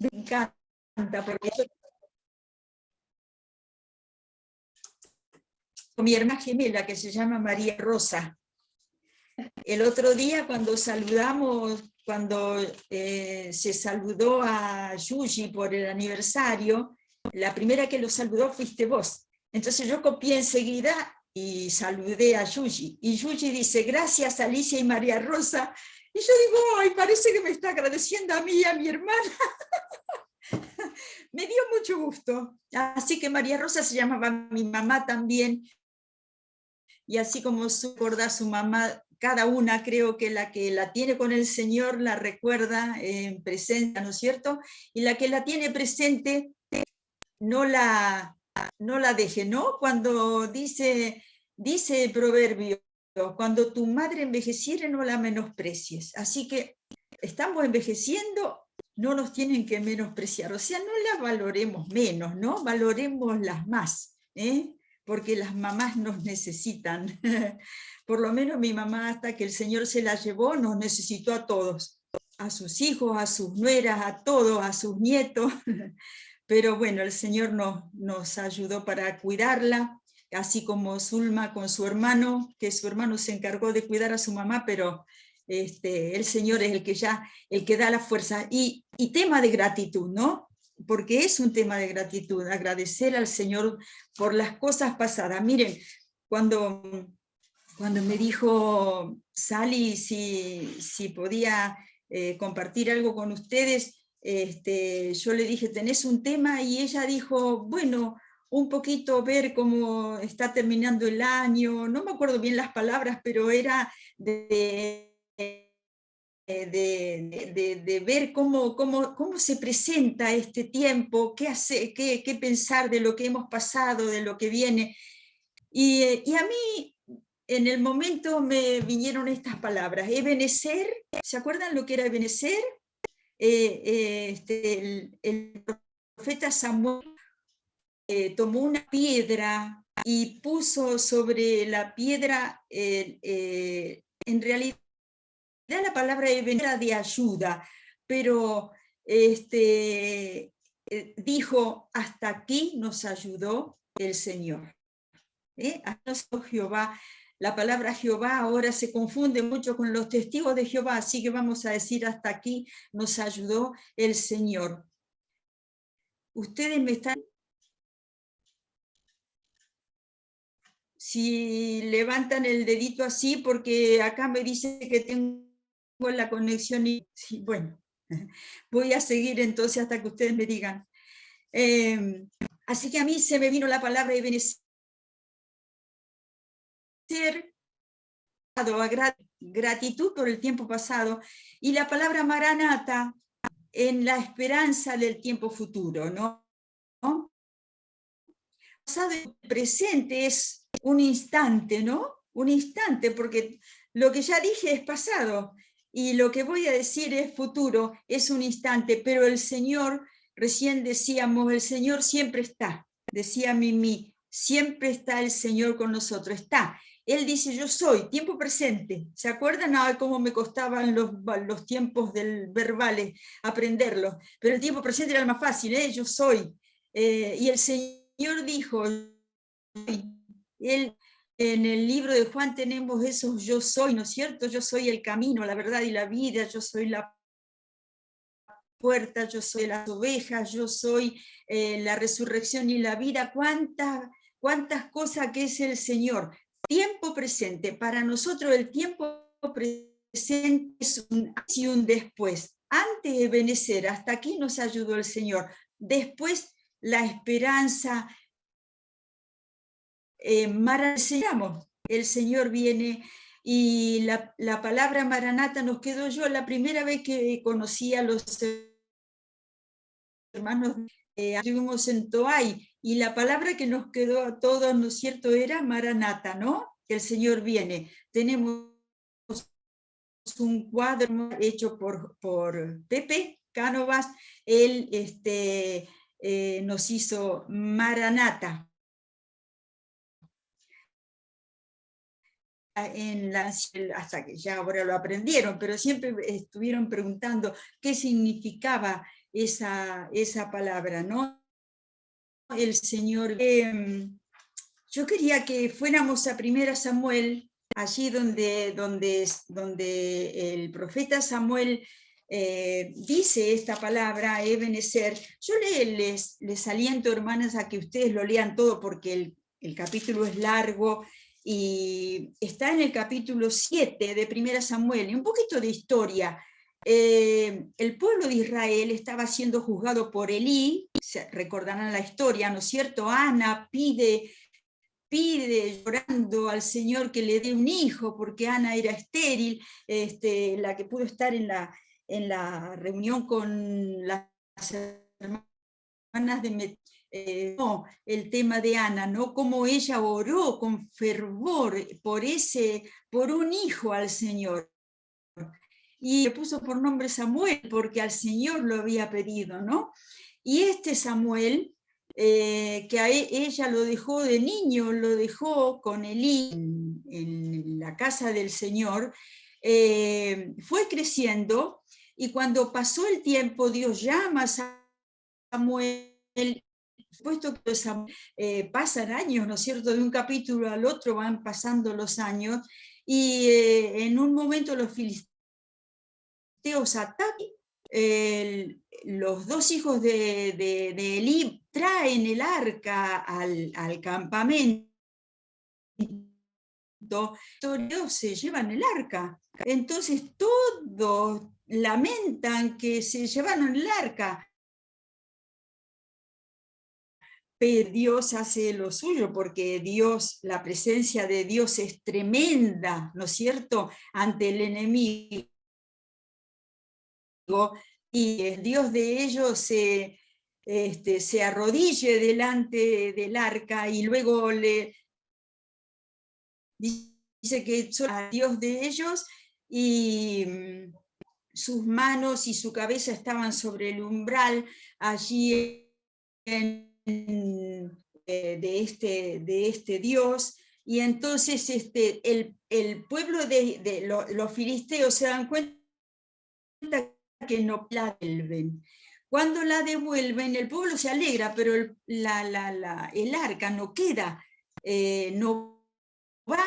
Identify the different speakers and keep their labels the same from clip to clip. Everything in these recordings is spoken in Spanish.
Speaker 1: Me encanta, porque mi hermana gemela, que se llama María Rosa. El otro día cuando saludamos, cuando se saludó a Yuyi por el aniversario, la primera que lo saludó fuiste vos. Entonces yo copié enseguida y saludé a Yuyi. Y Yuyi dice, gracias Alicia y María Rosa. Y yo digo, ay, parece que me está agradeciendo a mí y a mi hermana. Me dio mucho gusto. Así que María Rosa se llamaba mi mamá también. Y así como recuerda a su mamá, cada una creo que la tiene con el Señor la recuerda en presencia, ¿no es cierto? Y la que la tiene presente no la deje, ¿no? Cuando dice el proverbio, cuando tu madre envejeciere no la menosprecies. Así que estamos envejeciendo, no nos tienen que menospreciar, o sea, no las valoremos menos, ¿no? Valoremoslas más, ¿eh? Porque las mamás nos necesitan. Por lo menos mi mamá, hasta que el Señor se la llevó, nos necesitó a todos, a sus hijos, a sus nueras, a todos, a sus nietos. Pero bueno, el Señor nos ayudó para cuidarla, así como Zulma con su hermano, que su hermano se encargó de cuidar a su mamá, pero el Señor es el que da la fuerza. Y tema de gratitud, ¿no? Porque es un tema de gratitud, agradecer al Señor por las cosas pasadas. Miren, cuando me dijo Sally si podía compartir algo con ustedes, yo le dije, ¿tenés un tema? Y ella dijo, bueno, un poquito ver cómo está terminando el año, no me acuerdo bien las palabras, pero era de ver cómo se presenta este tiempo, qué pensar de lo que hemos pasado, de lo que viene. Y a mí, en el momento me vinieron estas palabras, Ebenecer, ¿se acuerdan lo que era Ebenecer? El profeta Samuel tomó una piedra y puso sobre la piedra, en realidad la palabra Ebenecer de ayuda, pero dijo, hasta aquí nos ayudó el Señor. Jehová. La palabra Jehová ahora se confunde mucho con los testigos de Jehová, así que vamos a decir hasta aquí nos ayudó el Señor. Ustedes me están... Si levantan el dedito así, porque acá me dice que tengo la conexión y bueno, voy a seguir entonces hasta que ustedes me digan. Así que a mí se me vino la palabra Ebenecer, gratitud por el tiempo pasado, y la palabra Maranata en la esperanza del tiempo futuro, ¿no? Pasado y presente es un instante, ¿no? Un instante, porque lo que ya dije es pasado, y lo que voy a decir es futuro, es un instante, pero el Señor, recién decíamos, el Señor siempre está, decía Mimi, siempre está el Señor con nosotros, está. Él dice, yo soy, tiempo presente. ¿Se acuerdan cómo me costaban los tiempos verbales aprenderlos? Pero el tiempo presente era el más fácil, ¿eh? Yo soy. Y el Señor dijo, él, en el libro de Juan tenemos esos yo soy, ¿no es cierto? Yo soy el camino, la verdad y la vida, yo soy la puerta, yo soy las ovejas, yo soy la resurrección y la vida. ¿Cuántas cosas que es el Señor? Tiempo presente. Para nosotros el tiempo presente es un antes y un después. Antes de Benecer, hasta aquí nos ayudó el Señor. Después la esperanza, Maranatá, el Señor viene, y la palabra Maranata nos quedó. Yo la primera vez que conocí a los hermanos, estuvimos en Toay, y la palabra que nos quedó a todos, ¿no es cierto?, era Maranata, ¿no? Que el Señor viene. Tenemos un cuadro hecho por Pepe Cánovas, él nos hizo Maranata. Hasta que ya ahora lo aprendieron, pero siempre estuvieron preguntando qué significaba esa palabra, ¿no? El Señor. Yo quería que fuéramos a 1 Samuel, allí donde el profeta Samuel dice esta palabra, Ebenezer. Yo les aliento, hermanas, a que ustedes lo lean todo, porque el capítulo es largo, y está en el capítulo 7 de 1 Samuel, y un poquito de historia. El pueblo de Israel estaba siendo juzgado por Elí, se recordarán la historia, ¿no es cierto? Ana pide llorando al Señor que le dé un hijo, porque Ana era estéril, la que pudo estar en la reunión con las hermanas de no, el tema de Ana, ¿no? Cómo ella oró con fervor por un hijo al Señor. Y le puso por nombre Samuel, porque al Señor lo había pedido, ¿no? Y este Samuel, que ella lo dejó de niño, lo dejó con Elí en la casa del Señor, fue creciendo, y cuando pasó el tiempo, Dios llama a Samuel, puesto que pasan años, ¿no es cierto? De un capítulo al otro van pasando los años, y en un momento los filisteos atacan. Los dos hijos de Elí traen el arca al campamento, se llevan el arca. Entonces todos lamentan que se llevaron el arca, pero Dios hace lo suyo, porque la presencia de Dios es tremenda, ¿no es cierto?, ante el enemigo, y el Dios de ellos se arrodille delante del arca, y luego le dice que es el Dios de ellos, y sus manos y su cabeza estaban sobre el umbral allí de este Dios. Y entonces el pueblo de los filisteos se dan cuenta que no la devuelven. Cuando la devuelven, el pueblo se alegra, pero el arca no queda, no va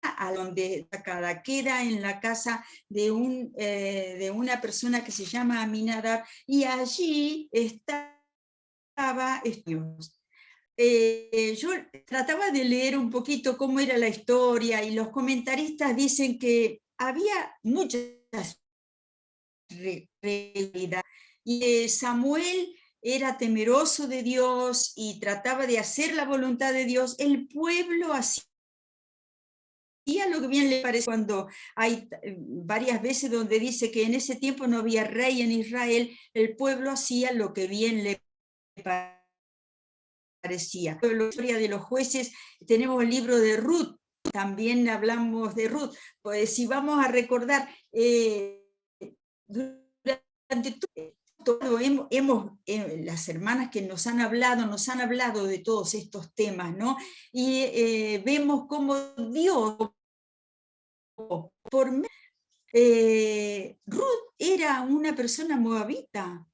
Speaker 1: a donde sacada, queda en la casa de una persona que se llama Aminadab, y allí estaba Dios. Yo trataba de leer un poquito cómo era la historia, y los comentaristas dicen que había muchas realidad. Y Samuel era temeroso de Dios y trataba de hacer la voluntad de Dios. El pueblo hacía lo que bien le parece. Cuando hay varias veces donde dice que en ese tiempo no había rey en Israel, el pueblo hacía lo que bien le parecía. La historia de los jueces, tenemos el libro de Ruth, también hablamos de Ruth. Pues si vamos a recordar, durante todo las hermanas que nos han hablado de todos estos temas, ¿no? Y vemos cómo Dios, Ruth era una persona moabita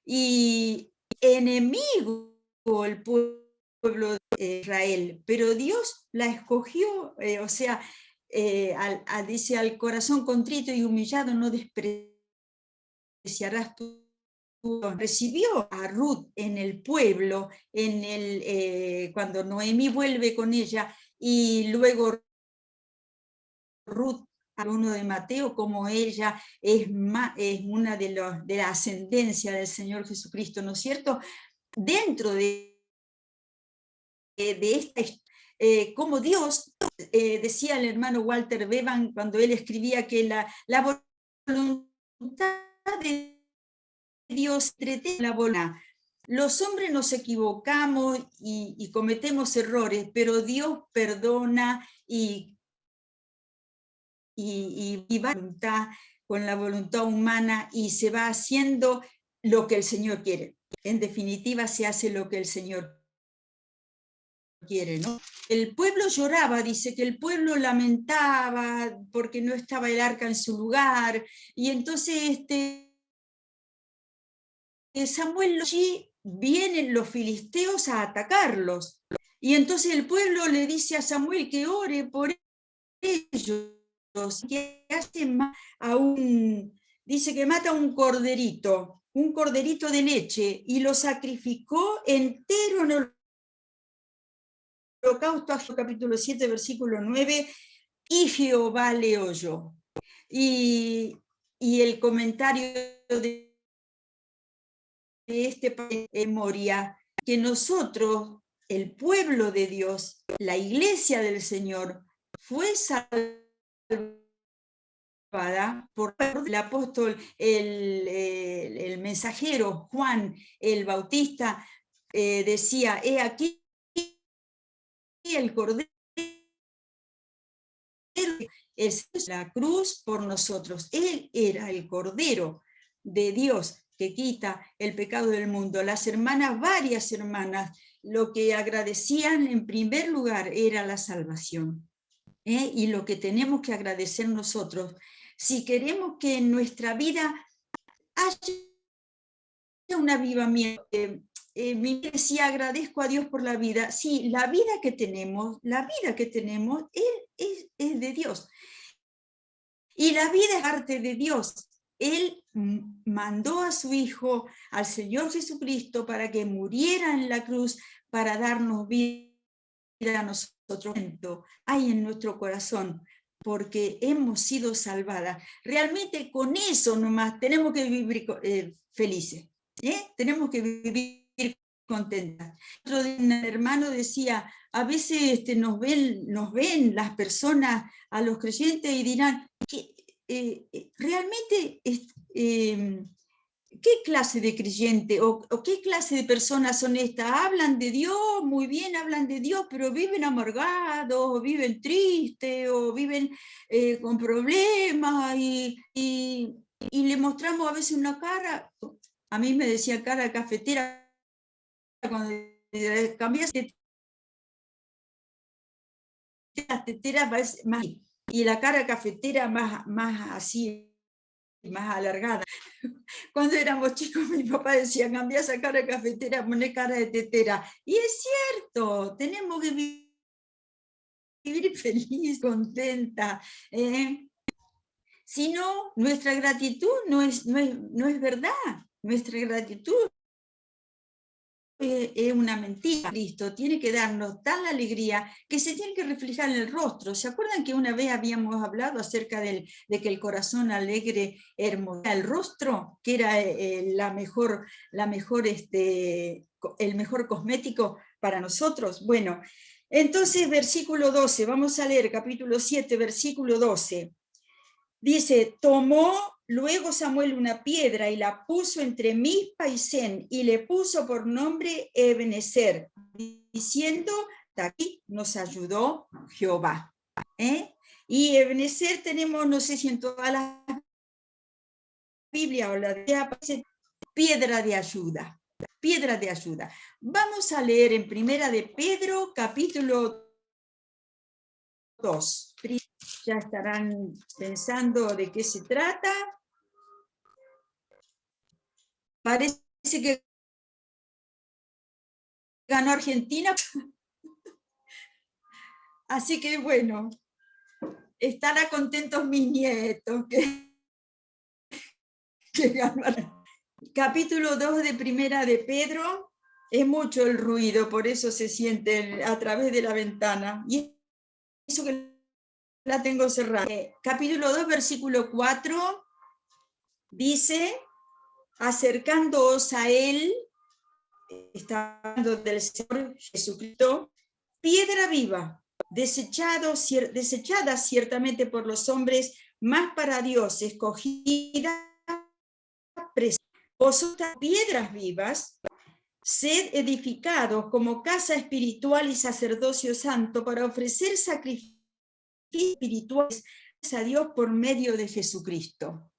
Speaker 1: y enemigo el pueblo de Israel, pero Dios la escogió, o sea, dice: al corazón contrito y humillado no despreciarás tú. Recibió a Ruth en el pueblo, cuando Noemí vuelve con ella, y luego Ruth, uno de Mateo, como ella es una de la ascendencia del Señor Jesucristo, ¿no es cierto? Dentro de esta como Dios, decía el hermano Walter Bevan cuando él escribía que la voluntad de Dios entretiene la voluntad. Los hombres nos equivocamos y cometemos errores, pero Dios perdona y va con la voluntad humana, y se va haciendo lo que el Señor quiere. En definitiva, se hace lo que el Señor quiere, ¿no? El pueblo lloraba, dice que el pueblo lamentaba porque no estaba el arca en su lugar, y entonces Samuel, allí vienen los filisteos a atacarlos. Y entonces el pueblo le dice a Samuel que ore por ellos, que hace dice que mata un corderito de leche, y lo sacrificó entero en el holocausto, capítulo 7, versículo 9, y Jehová le oyó. Y el comentario de este Moria, que nosotros, el pueblo de Dios, la iglesia del Señor, fue salvada por el apóstol, el mensajero Juan el Bautista, decía, he aquí el cordero es la cruz por nosotros. Él era el cordero de Dios que quita el pecado del mundo. Las hermanas, varias hermanas, lo que agradecían en primer lugar era la salvación. Y lo que tenemos que agradecer nosotros, si queremos que en nuestra vida haya un avivamiento. Me decía, agradezco a Dios por la vida. Sí, la vida que tenemos es de Dios. Y la vida es parte de Dios. Él mandó a su Hijo, al Señor Jesucristo, para que muriera en la cruz, para darnos vida a nosotros. Hay en nuestro corazón, porque hemos sido salvadas. Realmente con eso nomás tenemos que vivir felices. Tenemos que vivir contentas. Otro día un hermano decía, a veces nos ven las personas, a los creyentes, y dirán, realmente, ¿qué clase de creyente o qué clase de personas son estas? Hablan de Dios, muy bien, hablan de Dios, pero viven amargados, o viven tristes, o viven con problemas, y le mostramos a veces una cara. A mí me decía cara cafetera, cuando cambias de tetera más, y la cara cafetera más así, más alargada. Cuando éramos chicos, mi papá decía, cambia esa cara cafetera, poné cara de tetera. Y es cierto, tenemos que vivir feliz, contenta. Si no, nuestra gratitud no es verdad. Nuestra gratitud es una mentira. Cristo tiene que darnos tal alegría que se tiene que reflejar en el rostro. ¿Se acuerdan que una vez habíamos hablado acerca de que el corazón alegre hermosa el rostro, que era el mejor cosmético para nosotros? Bueno, entonces versículo 12, vamos a leer capítulo 7, versículo 12. Dice, tomó luego Samuel una piedra y la puso entre Mizpa y Sen, y le puso por nombre Ebenezer, diciendo, de aquí nos ayudó Jehová. Y Ebenezer tenemos, no sé si en todas las Biblias o la de aparece piedra de ayuda. Piedra de ayuda. Vamos a leer en Primera de Pedro, capítulo 2. Ya estarán pensando de qué se trata. Parece que ganó Argentina. Así que bueno, estarán contentos mis nietos que ganaron. Capítulo 2 de Primera de Pedro. Es mucho el ruido, por eso se siente a través de la ventana. Y eso que la tengo cerrada. Capítulo 2, versículo 4, dice, acercándoos a él, está hablando del Señor Jesucristo, piedra viva, desechada ciertamente por los hombres, más para Dios, escogida, vosotras piedras vivas, sed edificados como casa espiritual y sacerdocio santo para ofrecer sacrificios espirituales a Dios por medio de Jesucristo.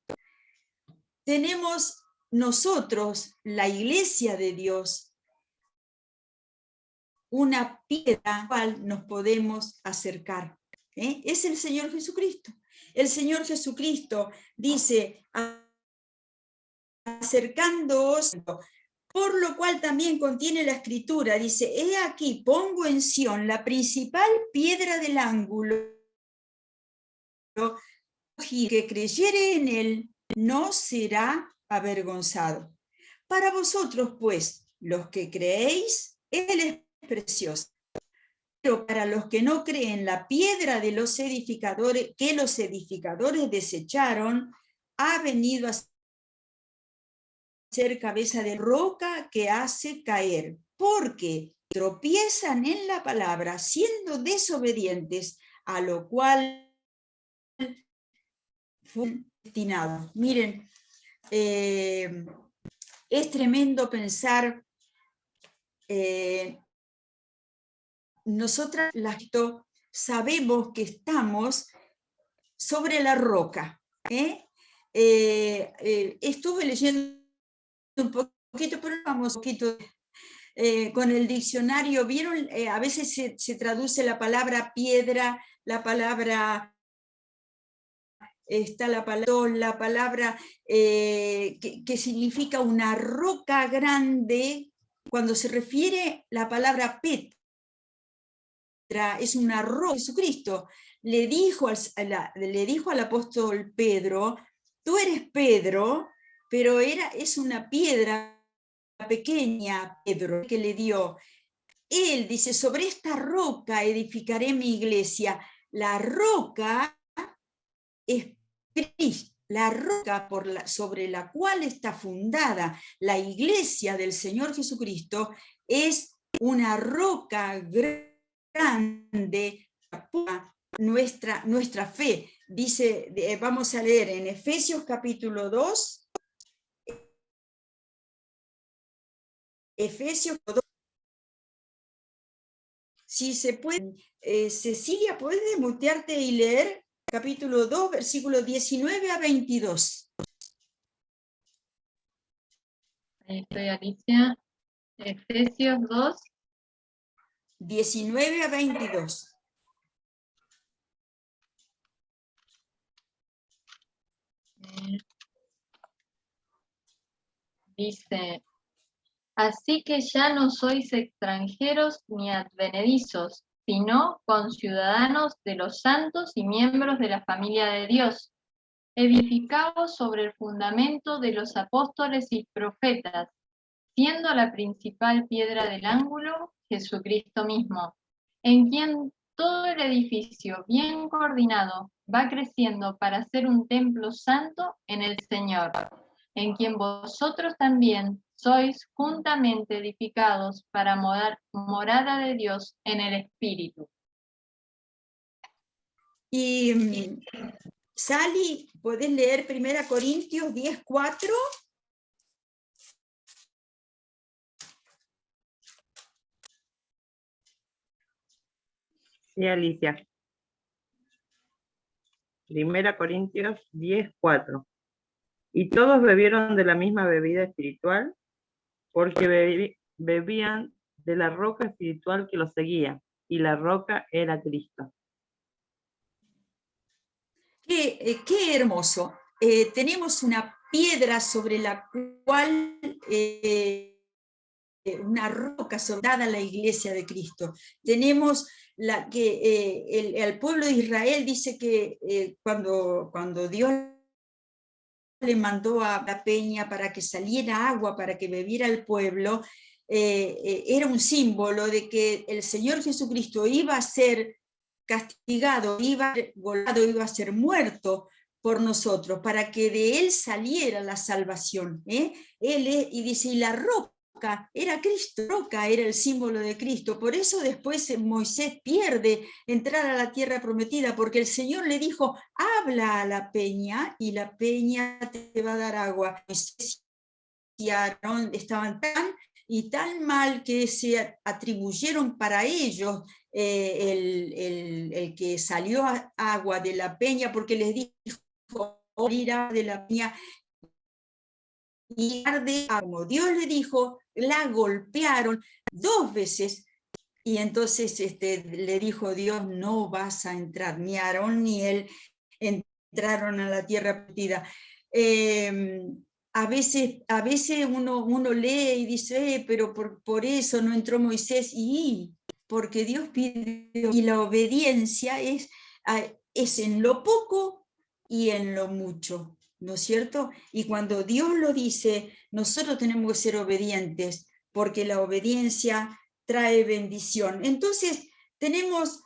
Speaker 1: Tenemos nosotros, la iglesia de Dios, una piedra a la cual nos podemos acercar. Es el Señor Jesucristo. El Señor Jesucristo dice, acercándoos, por lo cual también contiene la escritura, dice, he aquí, pongo en Sión la principal piedra del ángulo, que creyere en él no será avergonzado. Para vosotros, pues, los que creéis, él es precioso. Pero para los que no creen, la piedra de los edificadores, que los edificadores desecharon, ha venido a ser cabeza de roca que hace caer, porque tropiezan en la palabra, siendo desobedientes, a lo cual fue destinado. Miren, es tremendo pensar, nosotras sabemos que estamos sobre la roca. Estuve leyendo un poquito, pero vamos un poquito con el diccionario. ¿Vieron? A veces se traduce la palabra piedra, la palabra... Está la palabra que significa una roca grande. Cuando se refiere la palabra Petra, es una roca. Jesucristo le dijo al apóstol Pedro, tú eres Pedro, pero es una piedra pequeña, Pedro, que le dio. Él dice, sobre esta roca edificaré mi iglesia. La roca es Cristo, la roca sobre la cual está fundada la iglesia del Señor Jesucristo, es una roca grande, nuestra fe. Dice, vamos a leer en Efesios capítulo 2, Efesios 2, si se puede, Cecilia, ¿puedes mutearte y leer? Capítulo 2, versículos 19 a 22.
Speaker 2: Ahí estoy, Alicia. Efesios 2.
Speaker 1: 19 a 22.
Speaker 2: Dice, así que ya no sois extranjeros ni advenedizos, sino conciudadanos de los santos y miembros de la familia de Dios, edificados sobre el fundamento de los apóstoles y profetas, siendo la principal piedra del ángulo Jesucristo mismo, en quien todo el edificio bien coordinado va creciendo para ser un templo santo en el Señor, en quien vosotros también sois juntamente edificados para morada de Dios en el Espíritu.
Speaker 1: Y Sally, ¿podés leer 1 Corintios 10:4?
Speaker 3: Sí, Alicia. 1 Corintios 10:4. Y todos bebieron de la misma bebida espiritual, porque bebían de la roca espiritual que los seguía, y la roca era Cristo.
Speaker 1: Qué hermoso. Tenemos una piedra sobre la cual, una roca soldada a la iglesia de Cristo. Tenemos el pueblo de Israel dice que cuando Dios le mandó a la peña para que saliera agua, para que bebiera el pueblo, era un símbolo de que el Señor Jesucristo iba a ser castigado, iba a ser muerto por nosotros, para que de él saliera la salvación. Y dice, y la roca era Cristo, roca era el símbolo de Cristo. Por eso después Moisés pierde entrar a la tierra prometida, porque el Señor le dijo, habla a la peña y la peña te va a dar agua. Moisés y Aarón estaban tan mal que se atribuyeron para ellos el que salió agua de la peña, porque les dijo, irá de la peña y arde, como Dios le dijo, la golpearon 2 veces, y entonces le dijo Dios, no vas a entrar, ni Aarón ni él entraron a la tierra prometida. a veces uno lee y dice, pero por eso no entró Moisés, y porque Dios pidió, y la obediencia es en lo poco y en lo mucho, ¿no es cierto? Y cuando Dios lo dice, nosotros tenemos que ser obedientes, porque la obediencia trae bendición. Entonces, tenemos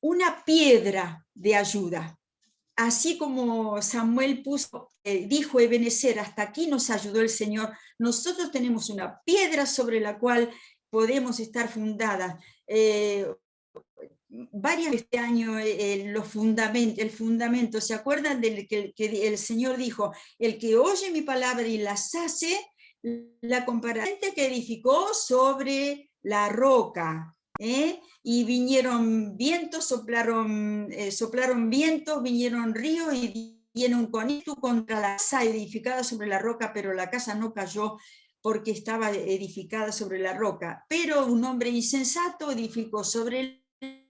Speaker 1: una piedra de ayuda. Así como Samuel dijo Ebenezer, hasta aquí nos ayudó el Señor, nosotros tenemos una piedra sobre la cual podemos estar fundadas. Varias este año el fundamento, ¿se acuerdan del que el Señor dijo? El que oye mi palabra y las hace, la comparación que edificó sobre la roca, y vinieron vientos, soplaron vientos, vinieron ríos y viene un conítulo contra la casa edificada sobre la roca, pero la casa no cayó porque estaba edificada sobre la roca. Pero un hombre insensato edificó sobre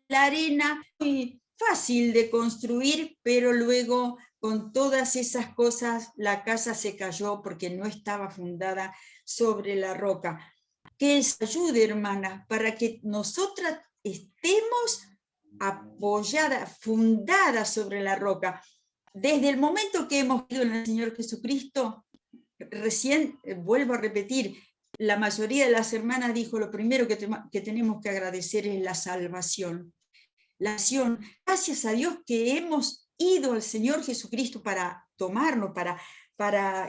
Speaker 1: la arena, muy fácil de construir, pero luego con todas esas cosas la casa se cayó porque no estaba fundada sobre la roca. Que les ayude, hermana, para que nosotras estemos apoyadas, fundadas sobre la roca. Desde el momento que hemos creído en el Señor Jesucristo, recién, vuelvo a repetir, la mayoría de las hermanas dijo, lo primero que tenemos que agradecer es la salvación. La acción, gracias a Dios que hemos ido al Señor Jesucristo para tomarnos,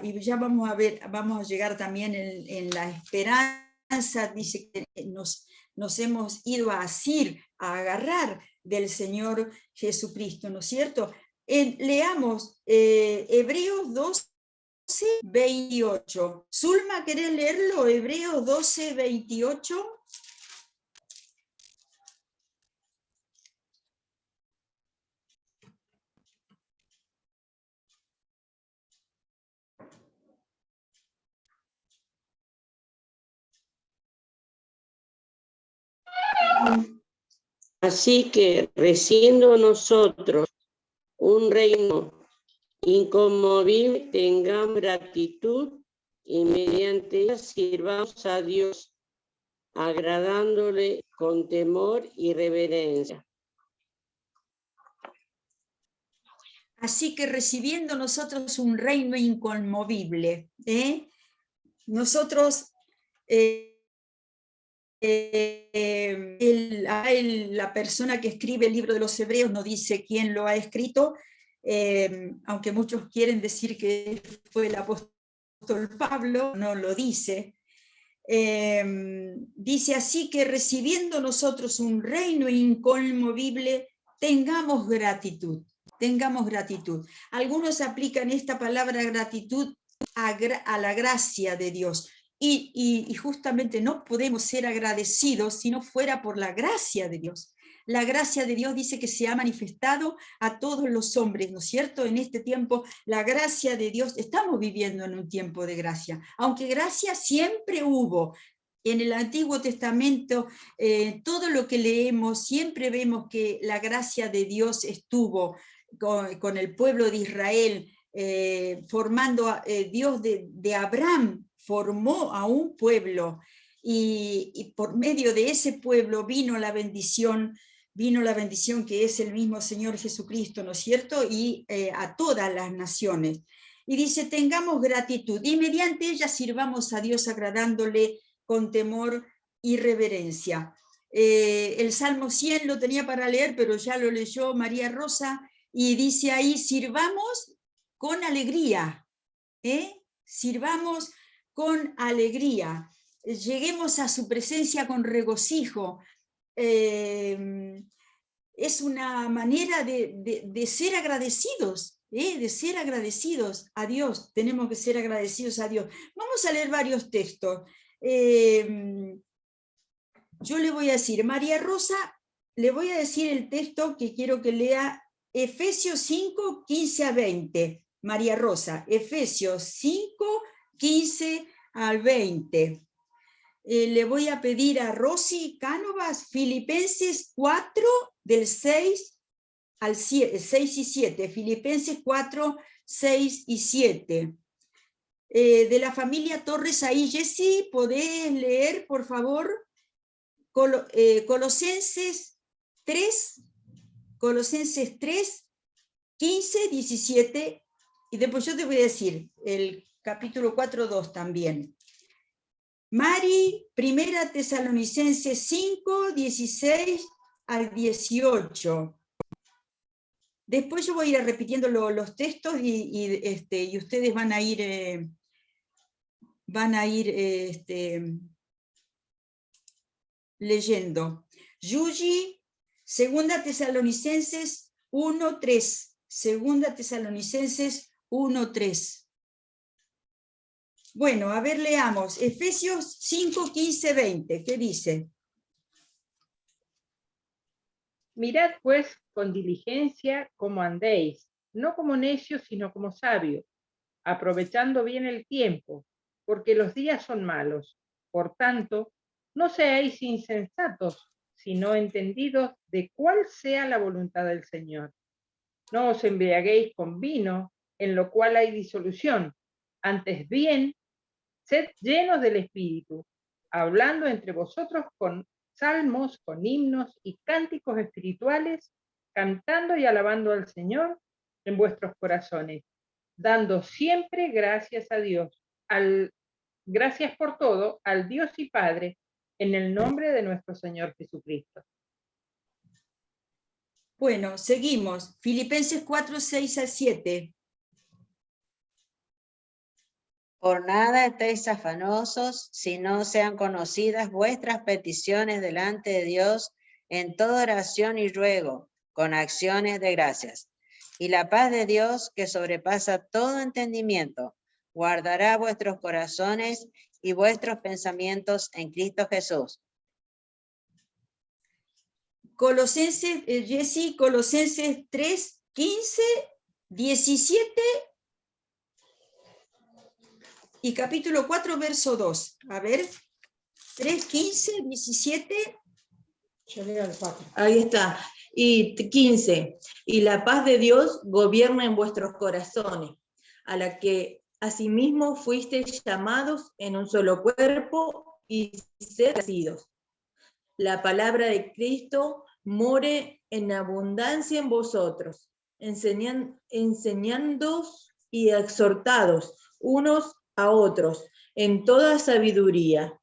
Speaker 1: y ya vamos a llegar también en la esperanza, dice que nos hemos ido a asir, a agarrar del Señor Jesucristo, ¿no es cierto? Leamos Hebreos 12, 28. Zulma, ¿querés leerlo? Hebreos 12, 28.
Speaker 4: Así que, recibiendo nosotros un reino inconmovible, tengamos gratitud y mediante ella sirvamos a Dios, agradándole con temor y reverencia.
Speaker 1: Así que recibiendo nosotros un reino inconmovible, nosotros, la persona que escribe el libro de los Hebreos no dice quién lo ha escrito, aunque muchos quieren decir que fue el apóstol Pablo, no lo dice. Dice así que recibiendo nosotros un reino inconmovible, tengamos gratitud. Tengamos gratitud. Algunos aplican esta palabra gratitud a la gracia de Dios. Y justamente no podemos ser agradecidos si no fuera por la gracia de Dios. La gracia de Dios dice que se ha manifestado a todos los hombres, ¿no es cierto? En este tiempo, la gracia de Dios, estamos viviendo en un tiempo de gracia, aunque gracia siempre hubo. En el Antiguo Testamento, todo lo que leemos, siempre vemos que la gracia de Dios estuvo con el pueblo de Israel, formando Dios de Abraham, formó a un pueblo, y por medio de ese pueblo vino la bendición que es el mismo Señor Jesucristo, ¿no es cierto? Y a todas las naciones. Y dice, tengamos gratitud, y mediante ella sirvamos a Dios agradándole con temor y reverencia. El Salmo 100 lo tenía para leer, pero ya lo leyó María Rosa, y dice ahí, sirvamos con alegría, sirvamos con alegría, lleguemos a su presencia con regocijo. Es una manera de ser agradecidos, de ser agradecidos a Dios. Tenemos que ser agradecidos a Dios. Vamos a leer varios textos. Yo le voy a decir, María Rosa, le voy a decir el texto que quiero que lea, Efesios 5, 15 a 20. María Rosa, Efesios 5, 15 al 20. Le voy a pedir a Rosy Cánovas, Filipenses 4, del 6 al 7, 6 y 7. Filipenses 4, 6 y 7. de la familia Torres ahí. Jessy, ¿podés leer, por favor? Colosenses 3, 15, 17, y después yo te voy a decir el capítulo 4:2 también. Mari, 1 Tesalonicenses 5, 16 al 18. Después yo voy a ir repitiendo los textos y ustedes van a ir, leyendo. Yuji, 2 Tesalonicenses 1:3. 2 Tesalonicenses 1:3. Bueno, a ver, leamos. Efesios 5, 15, 20. ¿Qué dice?
Speaker 5: Mirad pues con diligencia cómo andéis, no como necios, sino como sabios, aprovechando bien el tiempo, porque los días son malos. Por tanto, no seáis insensatos, sino entendidos de cuál sea la voluntad del Señor. No os embriaguéis con vino, en lo cual hay disolución. Antes bien, sed llenos del Espíritu, hablando entre vosotros con salmos, con himnos y cánticos espirituales, cantando y alabando al Señor en vuestros corazones, dando siempre gracias a Dios, gracias por todo al Dios y Padre, en el nombre de nuestro Señor Jesucristo.
Speaker 1: Bueno, seguimos. Filipenses 4, 6 al 7.
Speaker 6: Por nada estéis afanosos, si no sean conocidas vuestras peticiones delante de Dios en toda oración y ruego, con acciones de gracias. Y la paz de Dios, que sobrepasa todo entendimiento, guardará vuestros corazones y vuestros pensamientos en Cristo Jesús.
Speaker 1: Colosenses, Jessy, Colosenses 3, 15, 17 y capítulo 4, verso 2. A ver, 3, 15, 17.
Speaker 7: Yo leo el 4. Ahí está. Y 15. Y la paz de Dios gobierna en vuestros corazones, a la que asimismo fuisteis llamados en un solo cuerpo y sed nacidos. La palabra de Cristo more en abundancia en vosotros, enseñándoos y exhortados unos a otros en toda sabiduría,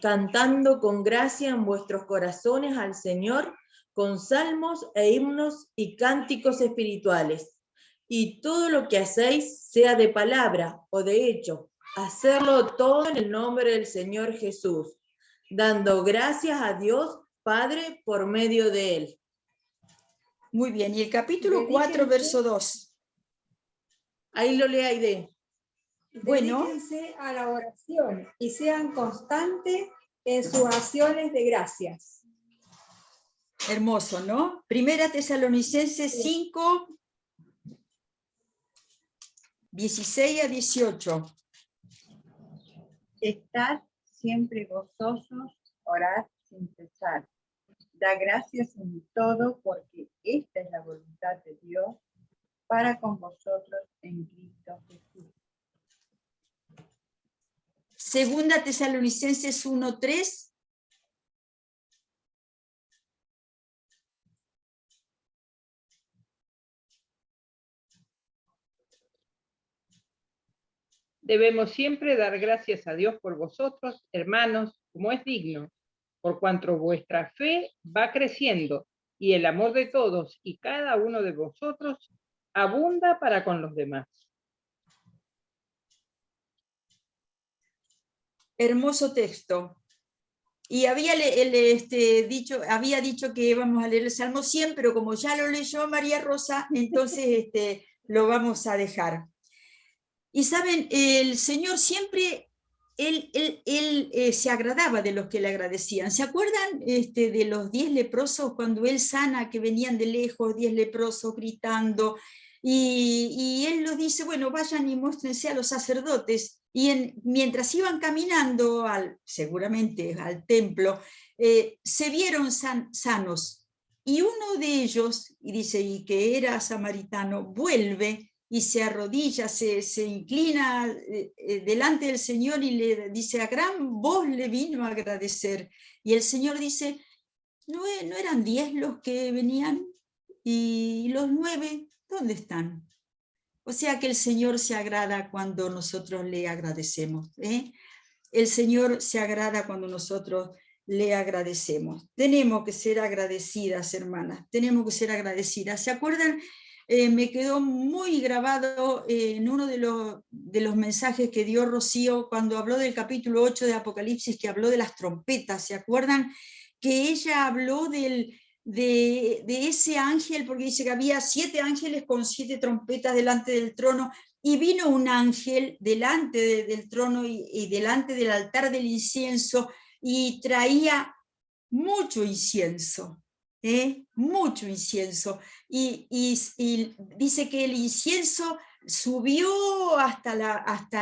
Speaker 7: cantando con gracia en vuestros corazones al Señor, con salmos e himnos y cánticos espirituales. Y todo lo que hacéis, sea de palabra o de hecho, hacerlo todo en el nombre del Señor Jesús, dando gracias a Dios Padre por medio de él.
Speaker 1: Muy bien, y el capítulo 4, verso 2.
Speaker 7: Ahí lo lee Aide.
Speaker 1: Bueno.
Speaker 8: Dedíquense a la oración y sean constantes en sus acciones de gracias.
Speaker 1: Hermoso, ¿no? 1 Tesalonicenses 5, 16 a 18.
Speaker 9: Estad siempre gozosos, orad sin cesar. Da gracias en todo, porque esta es la voluntad de Dios para con vosotros en Cristo Jesús.
Speaker 1: 2 Tesalonicenses 1, 3.
Speaker 5: Debemos siempre dar gracias a Dios por vosotros, hermanos, como es digno, por cuanto vuestra fe va creciendo y el amor de todos y cada uno de vosotros abunda para con los demás.
Speaker 1: Hermoso texto. Y había dicho que íbamos a leer el Salmo 100, pero como ya lo leyó María Rosa, entonces lo vamos a dejar. Y saben, el Señor siempre, Él se agradaba de los que le agradecían. ¿Se acuerdan de los 10 leprosos cuando Él sana, que venían de lejos, 10 leprosos gritando? Y Él los dice, bueno, vayan y muéstrense a los sacerdotes. Y mientras iban caminando, seguramente al templo, se vieron sanos. Y uno de ellos, y dice, y que era samaritano, vuelve y se arrodilla, se inclina delante del Señor y le dice, a gran voz le vino a agradecer. Y el Señor dice, ¿no eran 10 los que venían? ¿Y los 9 dónde están? O sea que el Señor se agrada cuando nosotros le agradecemos. El Señor se agrada cuando nosotros le agradecemos. Tenemos que ser agradecidas, hermanas, tenemos que ser agradecidas. ¿Se acuerdan? Me quedó muy grabado en uno de los mensajes que dio Rocío cuando habló del capítulo 8 de Apocalipsis, que habló de las trompetas. ¿Se acuerdan? Que ella habló de ese ángel, porque dice que había 7 ángeles con 7 trompetas delante del trono, y vino un ángel delante del trono y delante del altar del incienso, y traía mucho incienso, mucho incienso, y dice que el incienso subió hasta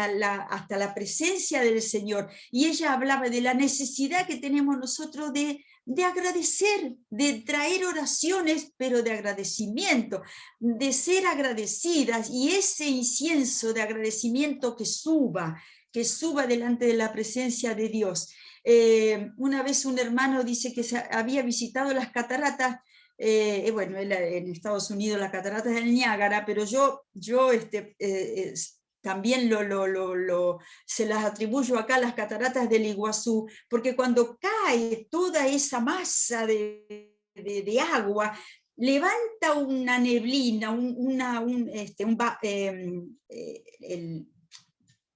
Speaker 1: la presencia del Señor, y ella hablaba de la necesidad que tenemos nosotros de agradecer, de traer oraciones, pero de agradecimiento, de ser agradecidas, y ese incienso de agradecimiento que suba delante de la presencia de Dios. Una vez un hermano dice que había visitado las cataratas, bueno, en Estados Unidos las cataratas del Niágara, pero yo también se las atribuyo acá a las cataratas del Iguazú, porque cuando cae toda esa masa de agua, levanta una neblina,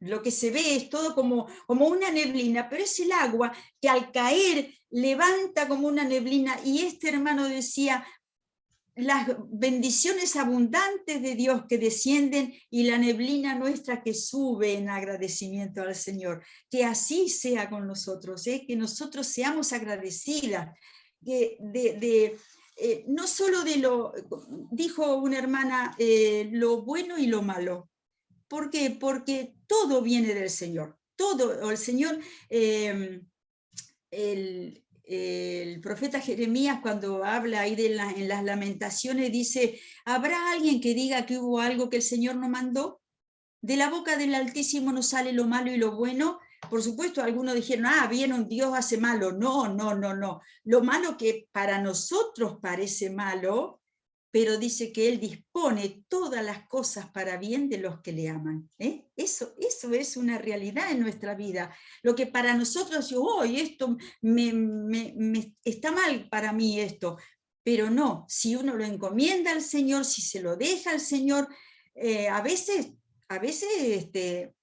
Speaker 1: lo que se ve es todo como una neblina, pero es el agua que al caer levanta como una neblina, y este hermano decía, las bendiciones abundantes de Dios que descienden y la neblina nuestra que sube en agradecimiento al Señor. Que así sea con nosotros, que nosotros seamos agradecidas, no solo dijo una hermana, lo bueno y lo malo. ¿Por qué? Porque todo viene del Señor. Todo, el Señor, el profeta Jeremías, cuando habla ahí en las lamentaciones, dice, ¿habrá alguien que diga que hubo algo que el Señor no mandó? De la boca del Altísimo no sale lo malo y lo bueno. Por supuesto, algunos dijeron, viene un Dios hace malo. No. Lo malo que para nosotros parece malo, pero dice que Él dispone todas las cosas para bien de los que le aman. Eso es una realidad en nuestra vida. Lo que para nosotros, esto está mal para mí esto, pero no, si uno lo encomienda al Señor, si se lo deja al Señor, a veces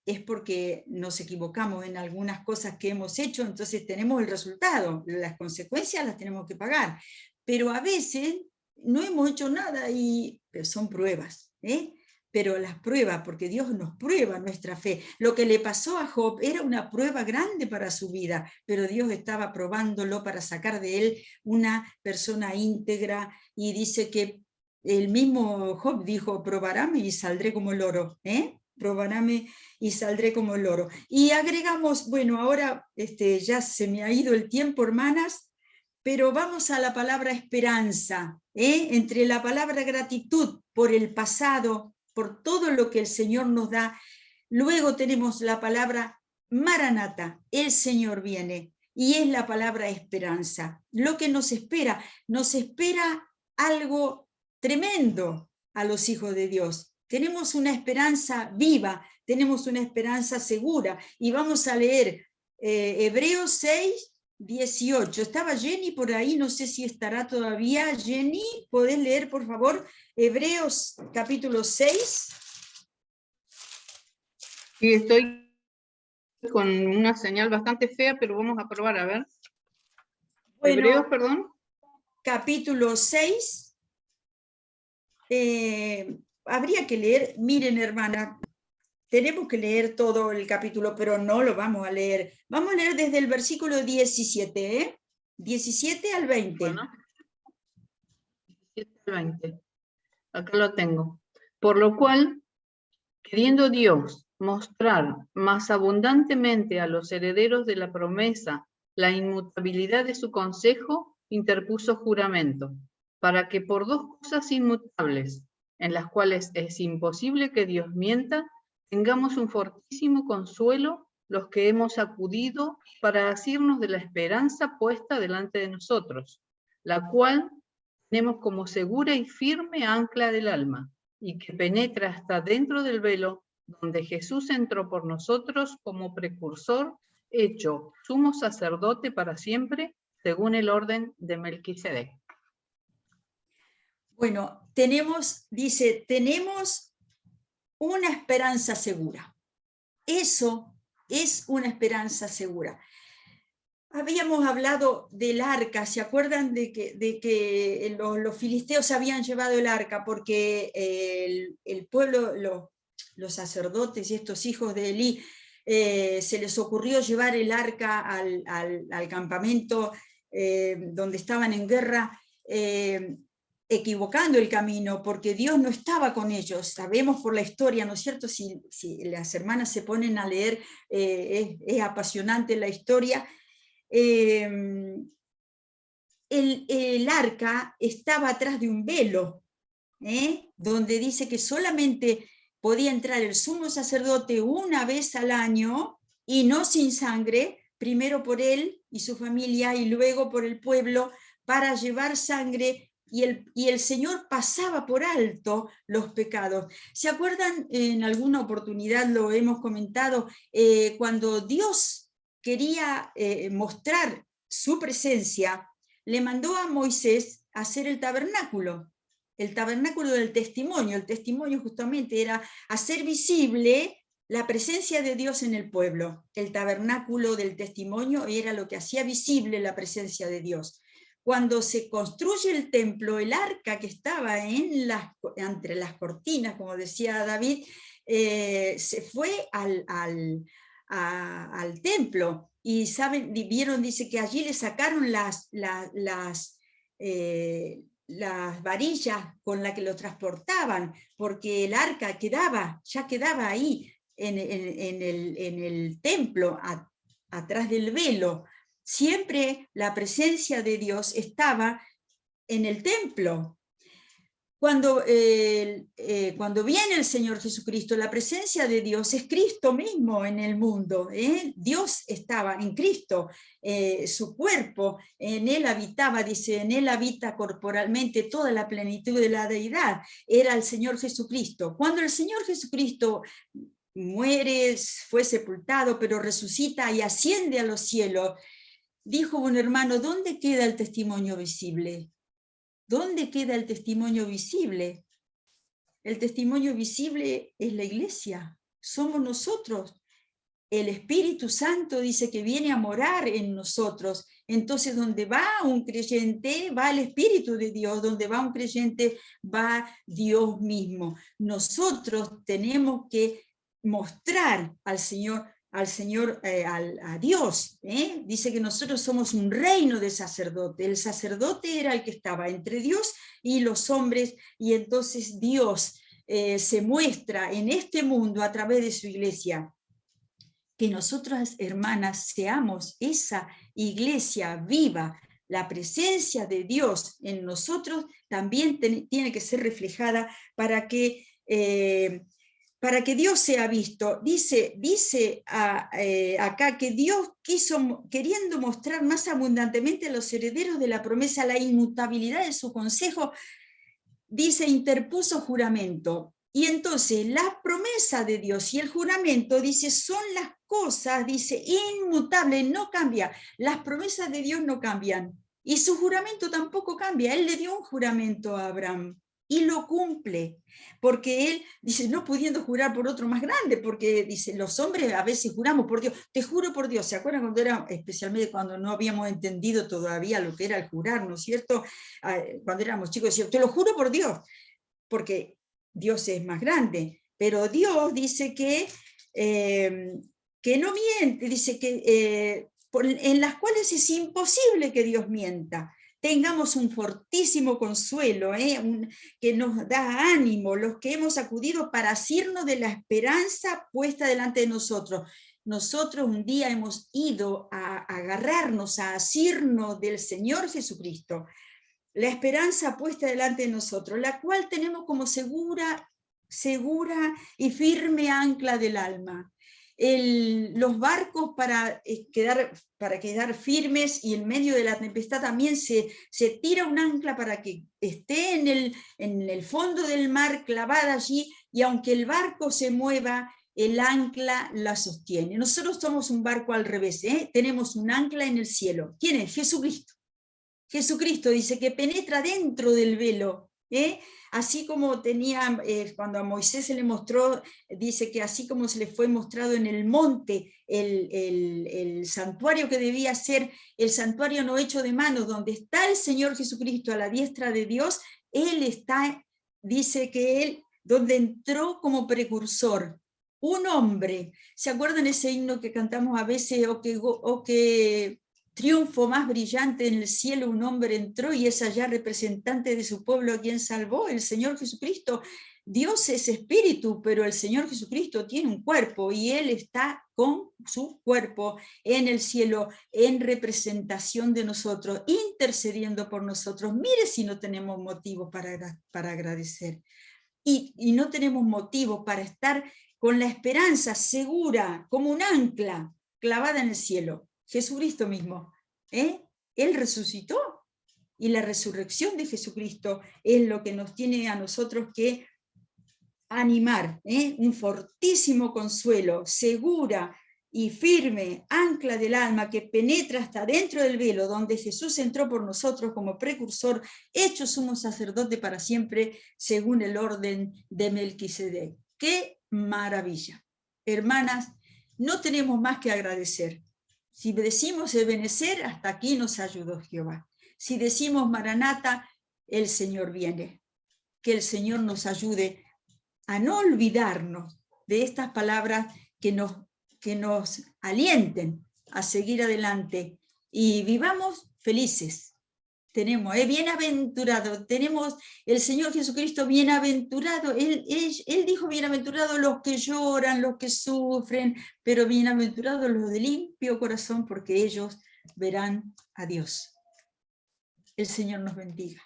Speaker 1: es porque nos equivocamos en algunas cosas que hemos hecho, entonces tenemos el resultado, las consecuencias las tenemos que pagar, pero a veces no hemos hecho nada, pero son pruebas, pero las pruebas, porque Dios nos prueba nuestra fe. Lo que le pasó a Job era una prueba grande para su vida, pero Dios estaba probándolo para sacar de él una persona íntegra, y dice que el mismo Job dijo, probarame y saldré como el oro, probarame y saldré como el oro. Y agregamos, bueno, ahora ya se me ha ido el tiempo, hermanas, pero vamos a la palabra esperanza, entre la palabra gratitud por el pasado, por todo lo que el Señor nos da. Luego tenemos la palabra Maranata, el Señor viene, y es la palabra esperanza. Lo que nos espera algo tremendo a los hijos de Dios. Tenemos una esperanza viva, tenemos una esperanza segura, y vamos a leer Hebreos 6, 18. Estaba Jenny por ahí, no sé si estará todavía. Jenny, ¿podés leer, por favor, Hebreos capítulo 6?
Speaker 10: Sí, estoy con una señal bastante fea, pero vamos a probar, a ver.
Speaker 1: Bueno,
Speaker 10: Hebreos, perdón.
Speaker 1: Capítulo 6. Habría que leer, miren, hermana, tenemos que leer todo el capítulo, pero no lo vamos a leer. Vamos a leer desde el versículo 17, 17 al 20.
Speaker 10: Bueno, 17 al 20. Acá lo tengo. Por lo cual, queriendo Dios mostrar más abundantemente a los herederos de la promesa la inmutabilidad de su consejo, interpuso juramento, para que por 2 cosas inmutables, en las cuales es imposible que Dios mienta, tengamos un fortísimo consuelo los que hemos acudido para asirnos de la esperanza puesta delante de nosotros, la cual tenemos como segura y firme ancla del alma, y que penetra hasta dentro del velo, donde Jesús entró por nosotros como precursor, hecho sumo sacerdote para siempre, según el orden de Melquisedec.
Speaker 1: Bueno, dice, tenemos una esperanza segura. Eso es una esperanza segura. Habíamos hablado del arca, ¿se acuerdan de que los filisteos habían llevado el arca porque el pueblo, los sacerdotes y estos hijos de Elí, se les ocurrió llevar el arca al campamento donde estaban en guerra, equivocando el camino, porque Dios no estaba con ellos? Sabemos por la historia, ¿no es cierto? Si las hermanas se ponen a leer, es apasionante la historia. El arca estaba atrás de un velo, donde dice que solamente podía entrar el sumo sacerdote una vez al año, y no sin sangre, primero por él y su familia, y luego por el pueblo, para llevar sangre, y el Señor pasaba por alto los pecados. ¿Se acuerdan? En alguna oportunidad lo hemos comentado, cuando Dios quería mostrar su presencia, le mandó a Moisés a hacer el tabernáculo del testimonio. El testimonio justamente era hacer visible la presencia de Dios en el pueblo. El tabernáculo del testimonio era lo que hacía visible la presencia de Dios. Cuando se construye el templo, el arca que estaba entre las cortinas, como decía David, se fue al templo, y vieron, dice que allí le sacaron las varillas con las que lo transportaban, porque el arca ya quedaba ahí en el templo, atrás del velo. Siempre la presencia de Dios estaba en el templo. Cuando viene el Señor Jesucristo, la presencia de Dios es Cristo mismo en el mundo. Dios estaba en Cristo, su cuerpo, en él habitaba, dice, en él habita corporalmente toda la plenitud de la deidad. Era el Señor Jesucristo. Cuando el Señor Jesucristo muere, fue sepultado, pero resucita y asciende a los cielos, dijo un hermano: ¿dónde queda el testimonio visible? ¿Dónde queda el testimonio visible? El testimonio visible es la iglesia, somos nosotros. El Espíritu Santo dice que viene a morar en nosotros. Entonces, donde va un creyente, va el Espíritu de Dios. Donde va un creyente, va Dios mismo. Nosotros tenemos que mostrar al Señor, a Dios. Dice que nosotros somos un reino de sacerdote. El sacerdote era el que estaba entre Dios y los hombres, y entonces Dios se muestra en este mundo a través de su iglesia. Que nosotras, hermanas, seamos esa iglesia viva. La presencia de Dios en nosotros también tiene que ser reflejada para que Dios sea visto. Dice acá que Dios queriendo mostrar más abundantemente a los herederos de la promesa la inmutabilidad de su consejo, dice, interpuso juramento. Y entonces la promesa de Dios y el juramento, dice, son las cosas, dice, inmutables, no cambia. Las promesas de Dios no cambian. Y su juramento tampoco cambia. Él le dio un juramento a Abraham y lo cumple. Porque él dice, no pudiendo jurar por otro más grande, porque dice, los hombres a veces juramos por Dios. Te juro por Dios. ¿Se acuerdan cuando especialmente cuando no habíamos entendido todavía lo que era el jurar, ¿no es cierto? Cuando éramos chicos, decíamos, te lo juro por Dios. Porque Dios es más grande, pero Dios dice que no miente, dice que en las cuales es imposible que Dios mienta. Tengamos un fortísimo consuelo, que nos da ánimo, los que hemos acudido para asirnos de la esperanza puesta delante de nosotros. Nosotros un día hemos ido a agarrarnos, a asirnos del Señor Jesucristo. la esperanza puesta delante de nosotros, la cual tenemos como segura y firme ancla del alma. Los barcos para quedar firmes, y en medio de la tempestad también se tira un ancla para que esté en el fondo del mar clavada allí, y aunque el barco se mueva, el ancla la sostiene. Nosotros somos un barco al revés, tenemos un ancla en el cielo. ¿Quién es? Jesucristo. Jesucristo dice que penetra dentro del velo, así como tenía, cuando a Moisés se le mostró, dice que así como se le fue mostrado en el monte el santuario que debía ser el santuario no hecho de manos, donde está el Señor Jesucristo a la diestra de Dios, Él está, dice que Él, donde entró como precursor, un hombre. ¿Se acuerdan ese himno que cantamos a veces, o que triunfo más brillante en el cielo, un hombre entró y es allá representante de su pueblo a quien salvó? El Señor Jesucristo. Dios es espíritu, pero el Señor Jesucristo tiene un cuerpo y Él está con su cuerpo en el cielo, en representación de nosotros, intercediendo por nosotros. Mire si no tenemos motivo para agradecer. Y no tenemos motivo para estar con la esperanza segura, como un ancla clavada en el cielo. Jesucristo mismo, Él resucitó, y la resurrección de Jesucristo es lo que nos tiene a nosotros que animar, un fortísimo consuelo, segura y firme ancla del alma que penetra hasta dentro del velo, donde Jesús entró por nosotros como precursor, hecho sumo sacerdote para siempre, según el orden de Melquisedec. ¡Qué maravilla! Hermanas, no tenemos más que agradecer. Si decimos Ebenecer, hasta aquí nos ayudó Jehová. Si decimos Maranata, el Señor viene. Que el Señor nos ayude a no olvidarnos de estas palabras que nos alienten a seguir adelante y vivamos felices. Tenemos, bienaventurado, tenemos el Señor Jesucristo bienaventurado. Él dijo bienaventurado los que lloran, los que sufren, pero bienaventurados los de limpio corazón, porque ellos verán a Dios. El Señor nos bendiga.